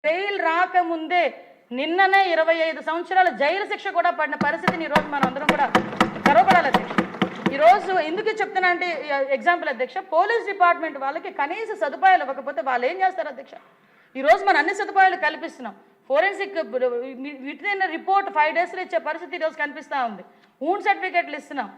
Bail రాకముందే నిన్ననే 25 సంవత్సరాల జైలు శిక్ష కూడా పడిన పరిస్థితిని ఈరోజు మనం అందరం కూడా గర్వపడాలి అధ్యక్ష. ఈరోజు ఎందుకు చెప్తున్నా అంటే ఎగ్జాంపుల్ అధ్యక్ష, పోలీస్ డిపార్ట్మెంట్ వాళ్ళకి కనీస సదుపాయాలు ఇవ్వకపోతే వాళ్ళు ఏం చేస్తారు అధ్యక్ష? ఈరోజు మనం అన్ని సదుపాయాలు కల్పిస్తున్నాం. ఫోరెన్సిక్ విత్ రిపోర్ట్ 5 daysలో ఇచ్చే పరిస్థితి ఈరోజు కనిపిస్తూ ఉంది. ఊన్ సర్టిఫికేట్లు ఇస్తున్నాం,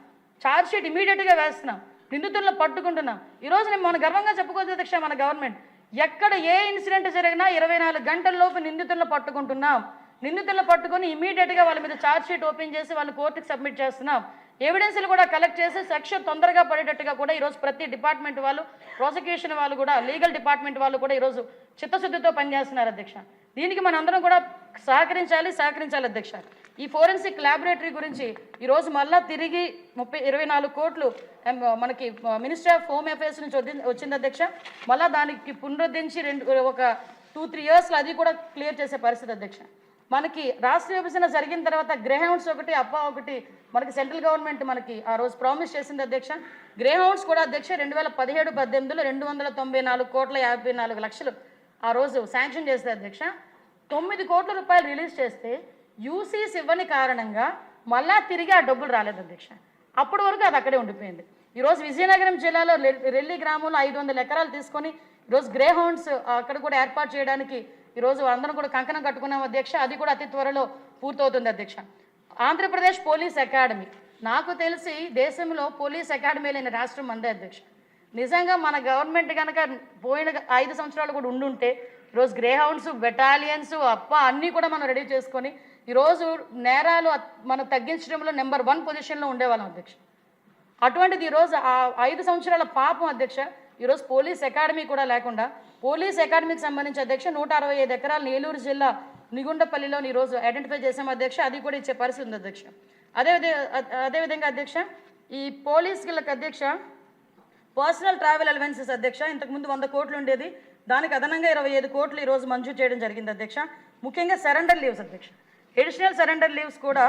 ఛార్జ్ షీట్ ఇమీడియట్గా వేస్తున్నాం, నిందితులను పట్టుకుంటున్నాం. ఈరోజు నేను మన గర్వంగా చెప్పుకోవచ్చు అధ్యక్ష, మన గవర్నమెంట్ ఎక్కడ ఏ ఇన్సిడెంట్ జరిగినా 24 గంటల్లోపు నిందితులను పట్టుకుంటున్నాం. నిందితులను పట్టుకొని ఇమీడియట్గా వాళ్ళ మీద ఛార్జ్ షీట్ ఓపెన్ చేసి వాళ్ళు కోర్టుకి సబ్మిట్ చేస్తున్నాం. ఎవిడెన్స్లు కూడా కలెక్ట్ చేసి శిక్ష తొందరగా పడేటట్టుగా కూడా ఈరోజు ప్రతి డిపార్ట్మెంట్ వాళ్ళు, ప్రాసిక్యూషన్ వాళ్ళు కూడా, లీగల్ డిపార్ట్మెంట్ వాళ్ళు కూడా ఈరోజు చిత్తశుద్ధితో పనిచేస్తున్నారు అధ్యక్ష. దీనికి మనందరం కూడా సహకరించాలి అధ్యక్ష. ఈ ఫోరెన్సిక్ ల్యాబొరేటరీ గురించి ఈరోజు మళ్ళా తిరిగి 24 కోట్లు మనకి మినిస్ట్రీ ఆఫ్ హోమ్ అఫేర్స్ నుంచి వచ్చింది అధ్యక్ష. మళ్ళీ దానికి పునరుద్ధరించి ఒక 2-3 yearsలో అది కూడా క్లియర్ చేసే పరిస్థితి అధ్యక్ష. మనకి రాష్ట్ర విభజన జరిగిన తర్వాత గ్రేహౌండ్స్ ఒకటి, అప్పా ఒకటి మనకి సెంట్రల్ గవర్నమెంట్ మనకి ఆ రోజు ప్రామిస్ చేసింది అధ్యక్ష. గ్రేహౌండ్స్ కూడా అధ్యక్ష 2017-18లో 294,54,00,000 ఆ రోజు శాంక్షన్ చేస్తే అధ్యక్ష. 9 కోట్ల రూపాయలు రిలీజ్ చేస్తే యూసీస్ ఇవ్వని కారణంగా మళ్ళా తిరిగి ఆ డబ్బులు రాలేదు అధ్యక్ష. అప్పటి వరకు అది అక్కడే ఉండిపోయింది. ఈరోజు విజయనగరం జిల్లాలో రెల్లి గ్రామంలో 500 ఎకరాలు తీసుకొని ఈరోజు గ్రేహౌండ్స్ అక్కడ కూడా ఏర్పాటు చేయడానికి ఈరోజు అందరం కూడా కంకణం కట్టుకున్నాం అధ్యక్ష. అది కూడా అతి త్వరలో పూర్తవుతుంది అధ్యక్ష. ఆంధ్రప్రదేశ్ పోలీస్ అకాడమీ, నాకు తెలిసి దేశంలో పోలీస్ అకాడమీ లేని రాష్ట్రం అందే అధ్యక్ష. నిజంగా మన గవర్నమెంట్ కనుక పోయిన 5 సంవత్సరాలు కూడా ఉండుంటే ఈరోజు గ్రేహౌండ్స్, బెటాలియన్స్, అన్నీ కూడా మనం రెడీ చేసుకొని ఈరోజు నేరాలు మనం తగ్గించడంలో నెంబర్ 1 పొజిషన్లో ఉండేవాళ్ళం అధ్యక్ష. అటువంటిది ఈరోజు ఆ 5 సంవత్సరాల పాపం అధ్యక్ష. ఈరోజు పోలీస్ అకాడమీ కూడా లేకుండా, పోలీస్ అకాడమీకి సంబంధించి అధ్యక్ష 165 ఎకరాలు ఏలూరు జిల్లా నిగుండపల్లిలో ఈరోజు ఐడెంటిఫై చేసాం అధ్యక్ష. అది కూడా ఇచ్చే పరిస్థితి ఉంది అధ్యక్ష. అదేవిధంగా అధ్యక్ష, ఈ పోలీసులకు అధ్యక్ష పర్సనల్ ట్రావెల్ అలవెన్సెస్ అధ్యక్ష ఇంతకుముందు 100 కోట్లు ఉండేది, దానికి అదనంగా 25 కోట్లు ఈరోజు మంజూరు చేయడం జరిగింది అధ్యక్ష. ముఖ్యంగా సరెండర్ లీవ్స్ అధ్యక్ష, ఎడిషనల్ సరెండర్ లీవ్స్ కూడా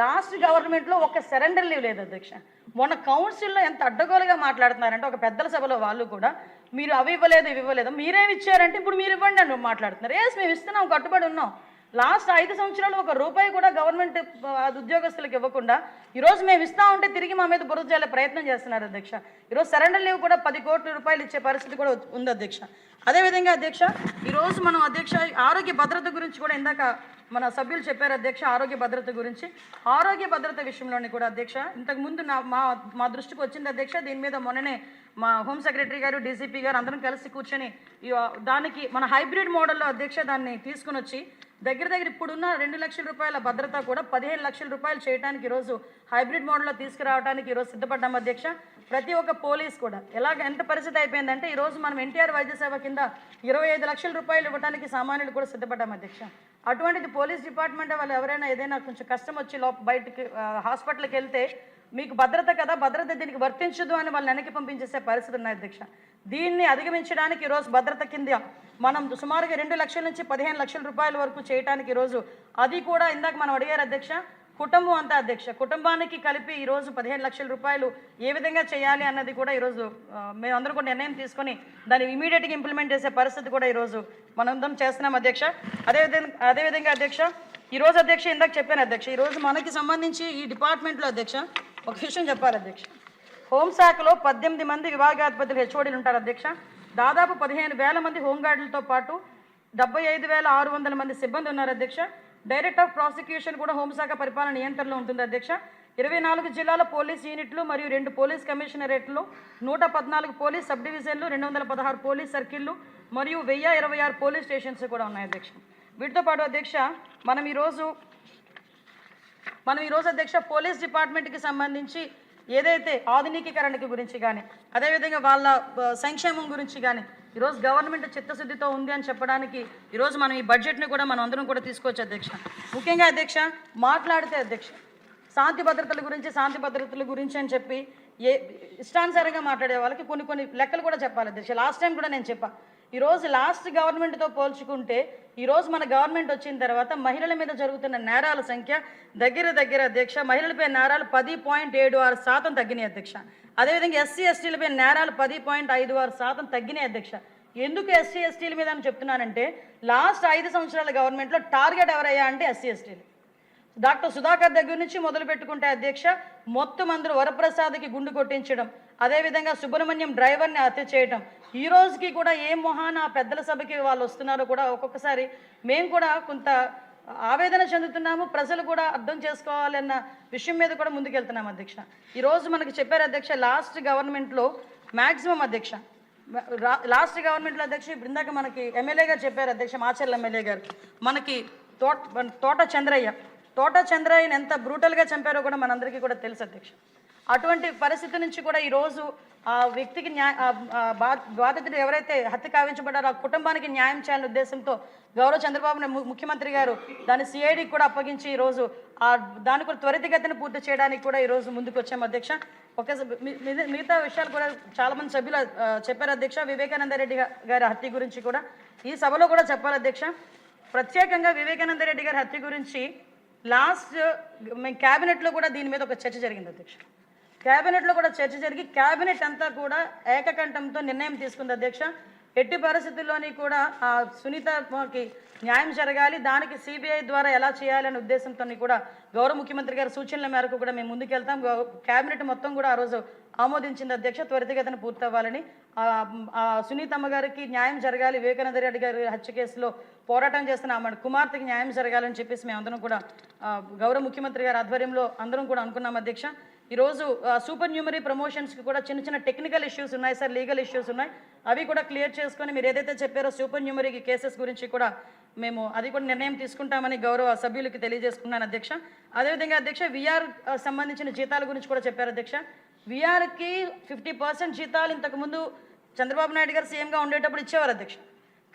లాస్ట్ గవర్నమెంట్లో ఒక సరెండర్ లీవ్ లేదు అధ్యక్ష. మొన్న కౌన్సిల్లో ఎంత అడ్డగోలుగా మాట్లాడుతున్నారంటే ఒక పెద్దల సభలో వాళ్ళు కూడా మీరు అవి ఇవ్వలేదు, ఇవి ఇవ్వలేదు, మీరేమి ఇచ్చారంటే ఇప్పుడు మీరు ఇవ్వండి అని మాట్లాడుతున్నారు. మేము ఇస్తున్నాం, కట్టుబడి ఉన్నాం. లాస్ట్ 5 సంవత్సరాలు ఒక రూపాయి కూడా గవర్నమెంట్ ఉద్యోగస్తులకు ఇవ్వకుండా ఈరోజు మేము ఇస్తా ఉంటే తిరిగి మా మీద బురద చేయాలి ప్రయత్నం చేస్తున్నారు అధ్యక్ష. ఈరోజు సరెండర్ లీవ్ కూడా 10 కోట్ల రూపాయలు ఇచ్చే పరిస్థితి కూడా ఉంది అధ్యక్ష. అదేవిధంగా అధ్యక్ష ఈరోజు మనం అధ్యక్ష ఆరోగ్య భద్రత గురించి కూడా ఇందాక మన సభ్యులు చెప్పారు అధ్యక్ష. ఆరోగ్య భద్రత గురించి, ఆరోగ్య భద్రత విషయంలోని కూడా అధ్యక్ష ఇంతకుముందు మా దృష్టికి వచ్చింది అధ్యక్ష. దీని మీద మొన్ననే మా హోమ్ సెక్రటరీ గారు, డీసీపీ గారు అందరం కలిసి కూర్చొని దానికి మన హైబ్రిడ్ మోడల్లో అధ్యక్ష దాన్ని తీసుకుని వచ్చి దగ్గర ఇప్పుడున్న 2 లక్షల రూపాయల భద్రత కూడా 15 లక్షల రూపాయలు చేయడానికి ఈరోజు హైబ్రిడ్ మోడల్లో తీసుకురావడానికి ఈరోజు సిద్ధపడ్డాం అధ్యక్ష. ప్రతి ఒక్క పోలీస్ కూడా ఎంత పరిస్థితి అయిపోయిందంటే ఈరోజు మనం ఎన్టీఆర్ వైద్య సేవ కింద 25 లక్షల రూపాయలు ఇవ్వడానికి సామాన్యులు కూడా సిద్ధపడ్డాం అధ్యక్ష. అటువంటిది పోలీస్ డిపార్ట్మెంట్ వాళ్ళు ఎవరైనా ఏదైనా కొంచెం కష్టం వచ్చి బయటికి హాస్పిటల్కి వెళ్తే మీకు భద్రత కదా, భద్రత దీనికి వర్తించదు అని వాళ్ళని వెనక్కి పంపించేసే పరిస్థితి ఉన్నాయి అధ్యక్ష. దీన్ని అధిగమించడానికి ఈరోజు భద్రత కింద మనం సుమారుగా 2 లక్షల నుంచి 15 లక్షల రూపాయల వరకు చేయడానికి ఈరోజు అది కూడా ఇందాక మనం అడిగారు అధ్యక్ష. కుటుంబం అంతా అధ్యక్ష, కుటుంబానికి కలిపి ఈరోజు 15 లక్షల రూపాయలు ఏ విధంగా చేయాలి అన్నది కూడా ఈరోజు మేమందరూ కూడా నిర్ణయం తీసుకొని దాన్ని ఇమీడియట్గా ఇంప్లిమెంట్ చేసే పరిస్థితి కూడా ఈరోజు మనందరం చేస్తున్నాం అధ్యక్ష. అదేవిధంగా అధ్యక్ష ఈరోజు అధ్యక్ష ఇందాక చెప్పాను అధ్యక్ష, ఈరోజు మనకి సంబంధించి ఈ డిపార్ట్మెంట్లో అధ్యక్ష ఒక విషయం చెప్పాలి అధ్యక్ష. హోంశాఖలో 18 మంది విభాగాధిపతులు హెచ్ఓడీలు ఉంటారు అధ్యక్ష. దాదాపు 15,000 మంది హోంగార్డులతో పాటు 75,600 మంది సిబ్బంది ఉన్నారు అధ్యక్ష. డైరెక్టర్ ఆఫ్ ప్రాసిక్యూషన్ కూడా హోంశాఖ పరిపాలన నియంత్రణలో ఉంటుంది అధ్యక్ష. 24 జిల్లాల పోలీస్ యూనిట్లు మరియు 2 పోలీస్ కమిషనరేట్లు, 114 పోలీస్ సబ్ డివిజన్లు, 216 పోలీస్ సర్కిళ్ళు మరియు 1026 పోలీస్ స్టేషన్స్ కూడా ఉన్నాయి అధ్యక్ష. వీటితో పాటు అధ్యక్ష మనం ఈరోజు అధ్యక్ష పోలీస్ డిపార్ట్మెంట్కి సంబంధించి ఏదైతే ఆధునికీకరణకి గురించి కానీ అదేవిధంగా వాళ్ళ సంక్షేమం గురించి కానీ ఈరోజు గవర్నమెంట్ చిత్తశుద్ధితో ఉంది అని చెప్పడానికి ఈరోజు మనం ఈ బడ్జెట్ని కూడా మనం అందరం కూడా తీసుకోవచ్చు అధ్యక్ష. ముఖ్యంగా అధ్యక్ష మాట్లాడితే అధ్యక్ష శాంతి భద్రతల గురించి అని చెప్పి ఇష్టానుసారంగా మాట్లాడే వాళ్ళకి కొన్ని లెక్కలు కూడా చెప్పాలి అధ్యక్ష. లాస్ట్ టైం కూడా నేను చెప్పా, ఈరోజు లాస్ట్ గవర్నమెంట్తో పోల్చుకుంటే ఈరోజు మన గవర్నమెంట్ వచ్చిన తర్వాత మహిళల మీద జరుగుతున్న నేరాల సంఖ్య దగ్గర అధ్యక్ష మహిళలపై నేరాలు 10.76% తగ్గినాయి అధ్యక్ష. అదేవిధంగా ఎస్సీ ఎస్టీలపై నేరాలు 10.56% తగ్గినాయి అధ్యక్ష. ఎందుకు ఎస్సీ ఎస్టీల మీద అని చెప్తున్నానంటే లాస్ట్ 5 సంవత్సరాల గవర్నమెంట్లో టార్గెట్ ఎవరయ్యా అంటే ఎస్సీ ఎస్టీలు. డాక్టర్ సుధాకర్ దగ్గర నుంచి మొదలు పెట్టుకుంటే అధ్యక్ష మొత్తం అందరూ వరప్రసాద్కి గుండు కొట్టించడం, అదేవిధంగా సుబ్రహ్మణ్యం డ్రైవర్ని హత్య చేయడం, ఈ రోజుకి కూడా ఏ మొహాన ఆ పెద్దల సభకి వాళ్ళు వస్తున్నారో కూడా ఒక్కొక్కసారి మేము కూడా కొంత ఆవేదన చెందుతున్నాము. ప్రజలు కూడా అర్థం చేసుకోవాలన్న విషయం మీద కూడా ముందుకెళ్తున్నాం అధ్యక్ష. ఈరోజు మనకి చెప్పారు అధ్యక్ష లాస్ట్ గవర్నమెంట్లో మ్యాక్సిమం అధ్యక్ష లాస్ట్ గవర్నమెంట్లో అధ్యక్ష ఇందాక మనకి ఎమ్మెల్యే గారు చెప్పారు అధ్యక్ష, మాచర్ల ఎమ్మెల్యే గారు మనకి తోట చంద్రయ్యని ఎంత బ్రూటల్గా చంపారో కూడా మనందరికీ కూడా తెలుసు అధ్యక్ష. అటువంటి పరిస్థితి నుంచి కూడా ఈరోజు ఆ వ్యక్తికి బాధితుడు ఎవరైతే హత్య కావించబడ్డారో ఆ కుటుంబానికి న్యాయం చేయాలనే ఉద్దేశంతో గౌరవ చంద్రబాబు ముఖ్యమంత్రి గారు దాన్ని సిఐడికి కూడా అప్పగించి ఈరోజు దాన్ని కూడా త్వరితగతిన పూర్తి చేయడానికి కూడా ఈరోజు ముందుకు వచ్చాము అధ్యక్ష. మిగతా విషయాలు కూడా చాలామంది సభ్యులు చెప్పారు అధ్యక్ష. వివేకానంద రెడ్డి గారి హత్య గురించి కూడా ఈ సభలో కూడా చెప్పాలి అధ్యక్ష. ప్రత్యేకంగా వివేకానంద రెడ్డి గారి హత్య గురించి లాస్ట్ మేము క్యాబినెట్లో కూడా దీని మీద ఒక చర్చ జరిగింది అధ్యక్ష. క్యాబినెట్లో కూడా చర్చ జరిగి క్యాబినెట్ అంతా కూడా ఏకకంఠంతో నిర్ణయం తీసుకుంది అధ్యక్ష. ఎట్టి పరిస్థితుల్లోని కూడా ఆ సునీతకి న్యాయం జరగాలి, దానికి సిబిఐ ద్వారా ఎలా చేయాలనే ఉద్దేశంతో కూడా గౌరవ ముఖ్యమంత్రి గారి సూచనల మేరకు కూడా మేము ముందుకెళ్తాం. క్యాబినెట్ మొత్తం కూడా ఆ రోజు ఆమోదించింది అధ్యక్ష. త్వరితగతిన పూర్తవ్వాలని, సునీతమ్మ గారికి న్యాయం జరగాలి, వివేకానంద రెడ్డి గారి హత్య కేసులో పోరాటం చేస్తున్న ఆమె కుమార్తెకి న్యాయం జరగాలని చెప్పేసి మేము అందరం కూడా గౌరవ ముఖ్యమంత్రి గారి ఆధ్వర్యంలో అందరం కూడా అనుకున్నాం అధ్యక్ష. ఈరోజు సూపర్ న్యూమరీ ప్రమోషన్స్కి కూడా చిన్న చిన్న టెక్నికల్ ఇష్యూస్ ఉన్నాయి సార్, లీగల్ ఇష్యూస్ ఉన్నాయి, అవి కూడా క్లియర్ చేసుకొని మీరు ఏదైతే చెప్పారో సూపర్ న్యూమరీకి కేసెస్ గురించి కూడా మేము అది కూడా నిర్ణయం తీసుకుంటామని గౌరవ సభ్యులకి తెలియజేసుకున్నాను అధ్యక్ష. అదేవిధంగా అధ్యక్ష విఆర్ సంబంధించిన జీతాల గురించి కూడా చెప్పారు అధ్యక్ష. విఆర్కి 50% జీతాలు ఇంతకుముందు చంద్రబాబు నాయుడు గారు సీఎంగా ఉండేటప్పుడు ఇచ్చేవారు అధ్యక్ష.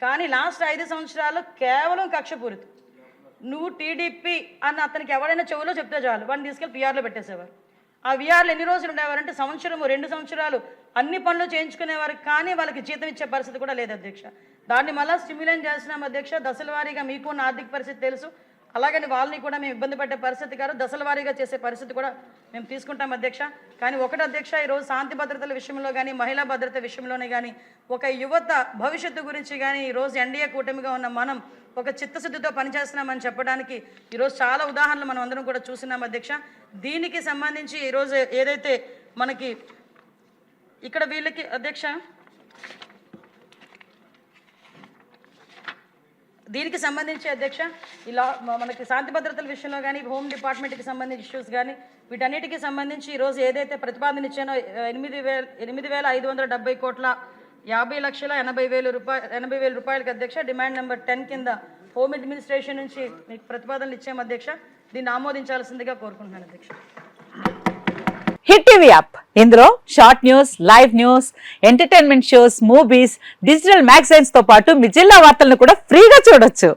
కానీ లాస్ట్ 5 సంవత్సరాలు కేవలం కక్షపూరితం, నువ్వు టీడీపీ అన్న అతనికి ఎవరైనా చెవులో చెప్తే చాలు వాడిని తీసుకెళ్ళి పిఆర్లో పెట్టేసేవారు. ఆ విఆర్లు ఎన్ని రోజులు ఉండేవారంటే సంవత్సరము 2 సంవత్సరాలు అన్ని పనులు చేయించుకునేవారు, కానీ వాళ్ళకి జీతం ఇచ్చే పరిస్థితి కూడా లేదు అధ్యక్ష. దాన్ని మళ్ళీ స్టిమ్యులేట్ చేస్తున్నాం అధ్యక్ష. దశల వారీగా మీకు ఉన్న ఆర్థిక పరిస్థితి తెలుసు, అలాగని వాళ్ళని కూడా మేము ఇబ్బంది పడే పరిస్థితి కాదు, దశల వారీగా చేసే పరిస్థితి కూడా మేము తీసుకుంటాం అధ్యక్ష. కానీ ఒకటి అధ్యక్ష, ఈరోజు శాంతి భద్రతల విషయంలో కానీ మహిళా భద్రత విషయంలోనే కానీ ఒక యువత భవిష్యత్తు గురించి కానీ ఈరోజు ఎన్డీఏ కూటమిగా ఉన్న మనం ఒక చిత్తశుద్ధితో పనిచేస్తున్నామని చెప్పడానికి ఈరోజు చాలా ఉదాహరణలు మనం అందరం కూడా చూస్తున్నాం అధ్యక్ష. దీనికి సంబంధించి ఈరోజు ఏదైతే మనకి ఇక్కడ వీళ్ళకి అధ్యక్ష దీనికి సంబంధించి అధ్యక్ష ఇలా మనకి శాంతి భద్రతల విషయంలో కానీ హోమ్ డిపార్ట్మెంట్కి సంబంధించి ఇష్యూస్ కానీ వీటన్నిటికీ సంబంధించి ఈరోజు ఏదైతే ప్రతిపాదన ఇచ్చానో 8,570 కోట్ల 50,80,000 రూపాయలకి అధ్యక్ష డిమాండ్ నెంబర్ 10 కింద హోమ్ అడ్మినిస్ట్రేషన్ నుంచి మీకు ప్రతిపాదనలు ఇచ్చాము అధ్యక్ష. దీన్ని ఆమోదించాల్సిందిగా కోరుకుంటున్నాను అధ్యక్ష. హిట్ టీవీ యాప్, ఇందులో short news, live news, entertainment shows, movies, digital magazines తో పాటు మీ జిల్లా వార్తలను కూడా ఫ్రీగా చూడొచ్చు.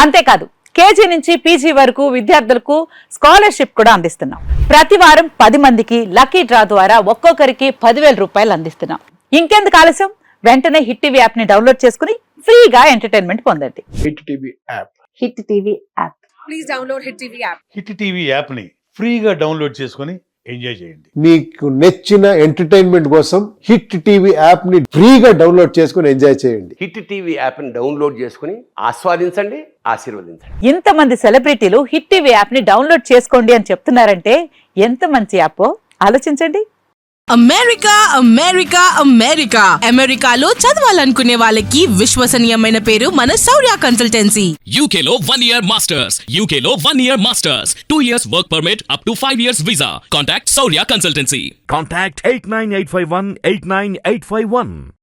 అంతేకాదు కేజీ నుంచి పీజీ వరకు విద్యార్థులకు స్కాలర్షిప్ కూడా అందిస్తున్నాం. ప్రతి వారం 10 మందికి లక్కీ డ్రా ద్వారా ఒక్కొక్కరికి 10,000 రూపాయలు అందిస్తున్నాం. ఇంకెందుకు ఆలస్యం, వెంటనే హిట్ టీవీ యాప్ ని డౌన్లోడ్ చేసుకుని ఫ్రీగా ఎంటర్టైన్మెంట్ పొందండి. Hit TV app. Hit TV app. Please download hit TV app. Hit TV app ని ఫ్రీగా డౌన్లోడ్ చేసుకుని ఎంజాయ్ చేయండి. మీకు నచ్చిన ఎంటర్టైన్మెంట్ కోసం హిట్ టీవీ యాప్ ని ఫ్రీగా డౌన్లోడ్ చేసుకుని ఎంజాయ్ చేయండి. హిట్ టీవీ యాప్ ని డౌన్లోడ్ చేసుకుని ఆస్వాదించండి, ఆశీర్వదించండి. ఇంతమంది సెలబ్రిటీలు హిట్ టీవీ యాప్ ని డౌన్లోడ్ చేసుకోండి అని చెప్తున్నారంటే ఎంత మంచి యాప్ ఆలోచించండి. అమెరికా అమెరికా అమెరికా అమెరికాలో చదవాలనుకునే వాళ్ళకి విశ్వసనీయమైన పేరు మన శౌర్య కన్సల్టెన్సీ. UK లో 1 year masters, UK లో 1 year masters, 2 years work permit up to 5 years visa. Contact Saurya Consultancy. Contact 89851 89851.